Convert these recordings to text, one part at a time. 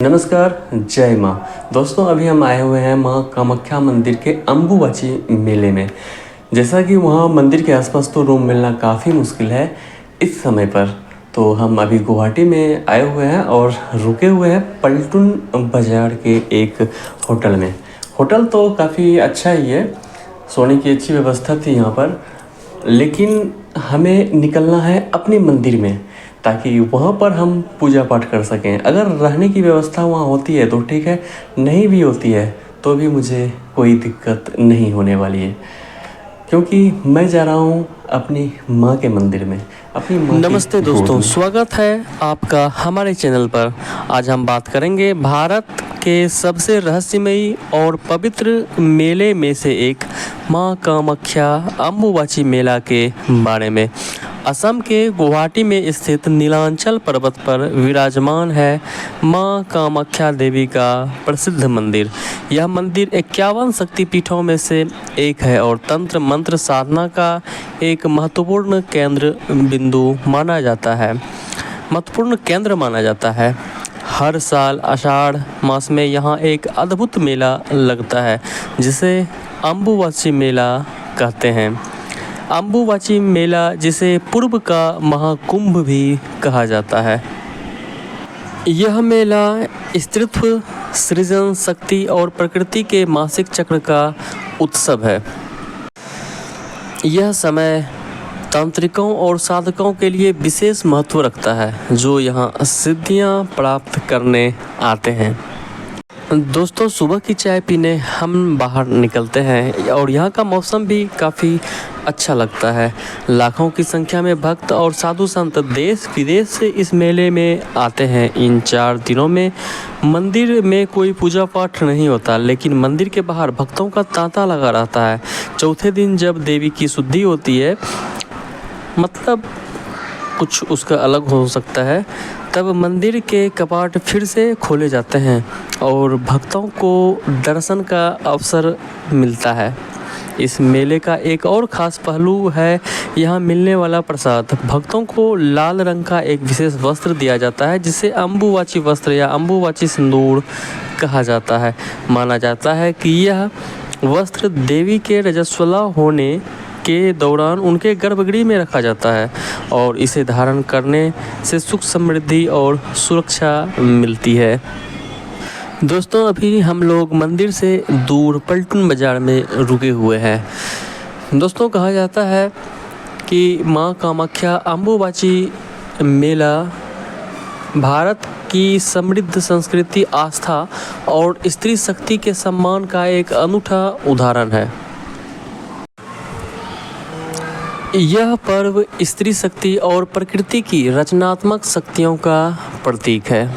नमस्कार, जय माँ। दोस्तों अभी हम आए हुए हैं माँ कामाख्या मंदिर के अम्बुबाची मेले में। जैसा कि वहाँ मंदिर के आसपास तो रूम मिलना काफ़ी मुश्किल है इस समय पर, तो हम अभी गुवाहाटी में आए हुए हैं और रुके हुए हैं पलटन बाज़ार के एक होटल में। होटल तो काफ़ी अच्छा ही है, सोने की अच्छी व्यवस्था थी यहाँ पर, लेकिन हमें निकलना है अपने मंदिर में ताकि वहाँ पर हम पूजा पाठ कर सकें। अगर रहने की व्यवस्था वहाँ होती है तो ठीक है, नहीं भी होती है तो भी मुझे कोई दिक्कत नहीं होने वाली है, क्योंकि मैं जा रहा हूँ अपनी माँ के मंदिर में, अपनी माँ की नमस्ते गोद दोस्तों, में। स्वागत है आपका हमारे चैनल पर। आज हम बात करेंगे भारत के सबसे रहस्यमयी और पवित्र मेले में से एक माँ कामाख्या अम्बुबाची मेला के बारे में। असम के गुवाहाटी में स्थित नीलांचल पर्वत पर विराजमान है माँ कामाख्या देवी का प्रसिद्ध मंदिर। यह मंदिर 51 शक्तिपीठों में से एक है और तंत्र मंत्र साधना का एक महत्वपूर्ण केंद्र माना जाता है। हर साल आषाढ़ मास में यहाँ एक अद्भुत मेला लगता है जिसे अम्बुबाची मेला कहते हैं। अम्बुबाची मेला जिसे पूर्व का महाकुंभ भी कहा जाता है। यह मेला स्त्रीत्व, सृजन शक्ति और प्रकृति के मासिक चक्र का उत्सव है। यह समय तांत्रिकों और साधकों के लिए विशेष महत्व रखता है जो यहाँ सिद्धियाँ प्राप्त करने आते हैं। दोस्तों सुबह की चाय पीने हम बाहर निकलते हैं और यहाँ का मौसम भी काफ़ी अच्छा लगता है। लाखों की संख्या में भक्त और साधु संत देश विदेश से इस मेले में आते हैं। इन 4 दिनों में मंदिर में कोई पूजा पाठ नहीं होता, लेकिन मंदिर के बाहर भक्तों का तांता लगा रहता है। चौथे दिन जब देवी की शुद्धि होती है, मतलब कुछ उसका अलग हो सकता है, तब मंदिर के कपाट फिर से खोले जाते हैं और भक्तों को दर्शन का अवसर मिलता है। इस मेले का एक और ख़ास पहलू है यहाँ मिलने वाला प्रसाद। भक्तों को लाल रंग का एक विशेष वस्त्र दिया जाता है जिसे अम्बुबाची वस्त्र या अम्बुबाची सिंदूर कहा जाता है। माना जाता है कि यह वस्त्र देवी के रजस्वला होने के दौरान उनके गर्भगृह में रखा जाता है और इसे धारण करने से सुख समृद्धि और सुरक्षा मिलती है। दोस्तों अभी हम लोग मंदिर से दूर पलटन बाज़ार में रुके हुए हैं। दोस्तों कहा जाता है कि माँ कामाख्या अम्बुबाची मेला भारत की समृद्ध संस्कृति, आस्था और स्त्री शक्ति के सम्मान का एक अनूठा उदाहरण है। यह पर्व स्त्री शक्ति और प्रकृति की रचनात्मक शक्तियों का प्रतीक है।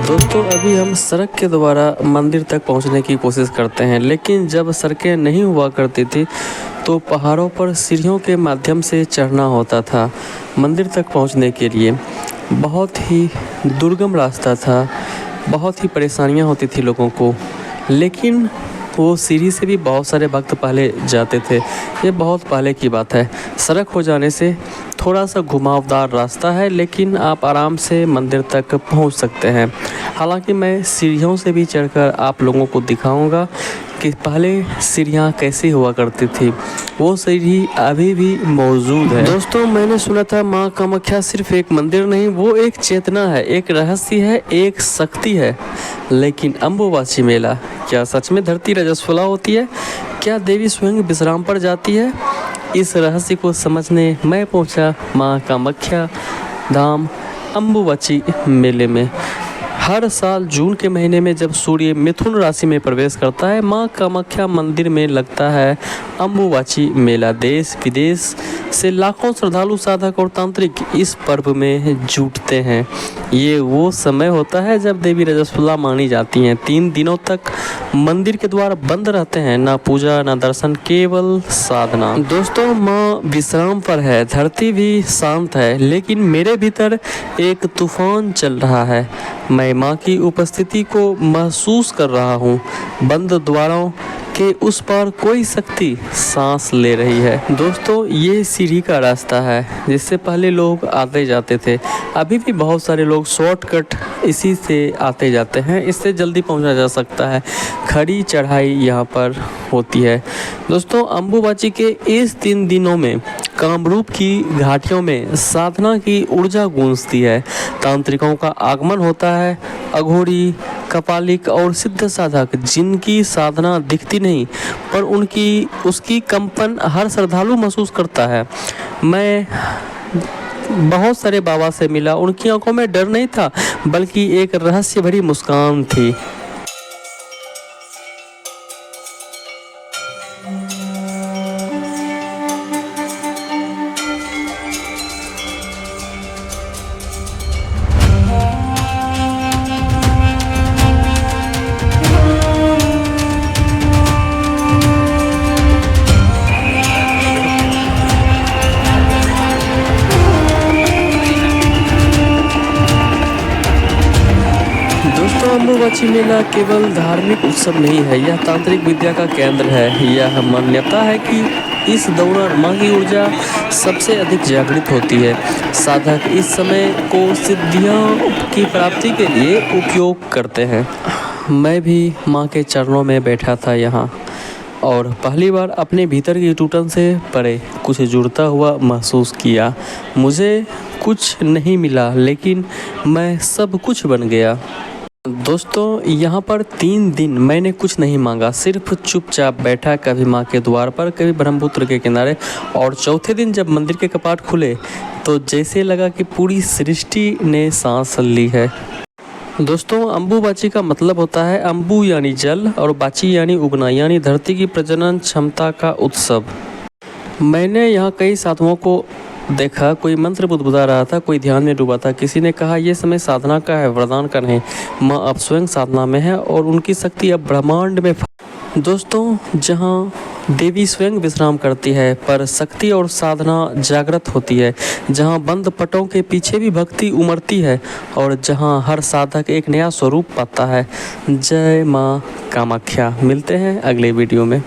दोस्तों अभी हम सड़क के द्वारा मंदिर तक पहुंचने की कोशिश करते हैं, लेकिन जब सड़कें नहीं हुआ करती थी तो पहाड़ों पर सीढ़ियों के माध्यम से चढ़ना होता था। मंदिर तक पहुंचने के लिए बहुत ही दुर्गम रास्ता था, बहुत ही परेशानियां होती थी लोगों को, लेकिन वो सीढ़ी से भी बहुत सारे भक्त पहले जाते थे। ये बहुत पहले की बात है। सड़क हो जाने से थोड़ा सा घुमावदार रास्ता है, लेकिन आप आराम से मंदिर तक पहुंच सकते हैं। हालांकि मैं सीढ़ियों से भी चढ़कर आप लोगों को दिखाऊंगा कि पहले सीढ़ियाँ कैसी हुआ करती थी। वो सीढ़ी अभी भी मौजूद है। दोस्तों मैंने सुना था माँ कामाख्या सिर्फ एक मंदिर नहीं, वो एक चेतना है, एक रहस्य है, एक शक्ति है। लेकिन अम्बुबाची मेला क्या सच में धरती रजस्वला होती है? क्या देवी स्वयं विश्राम पर जाती है? इस रहस्य को समझने मैं पहुंचा माँ कामाख्या धाम अम्बुबाची मेले में। हर साल जून के महीने में जब सूर्य मिथुन राशि में प्रवेश करता है, मां कामाख्या मंदिर में लगता है अम्बुबाची मेला। देश विदेश से लाखों श्रद्धालु, साधक और तांत्रिक इस पर्व में जुटते हैं। ये वो समय होता है जब देवी रजस्वला मानी जाती हैं। 3 दिनों तक मंदिर के द्वार बंद रहते हैं, ना पूजा ना दर्शन, केवल साधना। दोस्तों, मां विश्राम पर है, धरती भी शांत है, लेकिन मेरे भीतर एक तूफान चल रहा है। मैं मां की उपस्थिति को महसूस कर रहा हूँ। बंद द्वारों के उस पार कोई शक्ति सांस ले रही है। दोस्तों, ये सीढ़ी का रास्ता है जिससे पहले लोग आते जाते थे। अभी भी बहुत सारे लोग शॉर्टकट इसी से आते जाते हैं, इससे जल्दी पहुंचा जा सकता है। खड़ी चढ़ाई यहाँ पर होती है। दोस्तों, अम्बुबाची के इस 3 दिनों में कामरूप की घाटियों में साधना की ऊर्जा गूंजती है। तांत्रिकों का आगमन होता है। अघोरी, कपालिक और सिद्ध साधक जिनकी साधना दिखती नहीं पर उसकी कंपन हर श्रद्धालु महसूस करता है। मैं बहुत सारे बाबा से मिला, उनकी आंखों में डर नहीं था बल्कि एक रहस्य भरी मुस्कान थी। दोस्तों, अम्बुबाची मेला केवल धार्मिक उत्सव नहीं है, यह तांत्रिक विद्या का केंद्र है। यह मान्यता है कि इस दौरान मां की ऊर्जा सबसे अधिक जागृत होती है। साधक इस समय को सिद्धियों की प्राप्ति के लिए उपयोग करते हैं। मैं भी मां के चरणों में बैठा था यहाँ, और पहली बार अपने भीतर की टूटन से परे कुछ जुड़ता हुआ महसूस किया। मुझे कुछ नहीं मिला, लेकिन मैं सब कुछ बन गया। दोस्तों, यहाँ पर 3 दिन मैंने कुछ नहीं मांगा, सिर्फ चुपचाप बैठा, कभी माँ के द्वार पर, कभी ब्रह्मपुत्र के किनारे। और चौथे दिन जब मंदिर के कपाट खुले तो जैसे लगा कि पूरी सृष्टि ने सांस ली है। दोस्तों, अम्बुबाची का मतलब होता है अम्बु यानी जल और बाची यानी उगना, यानी धरती की प्रजनन क्षमता का उत्सव। मैंने यहाँ कई साधुओं को देखा, कोई मंत्र बुदबुदा रहा था, कोई ध्यान में डूबा था। किसी ने कहा यह समय साधना का है, वरदान का नहीं। माँ अब स्वयं साधना में है और उनकी शक्ति अब ब्रह्मांड में। दोस्तों, जहाँ देवी स्वयं विश्राम करती है पर शक्ति और साधना जागृत होती है, जहाँ बंद पटों के पीछे भी भक्ति उमड़ती है और जहाँ हर साधक एक नया स्वरूप पाता है। जय माँ कामाख्या। मिलते हैं अगले वीडियो में।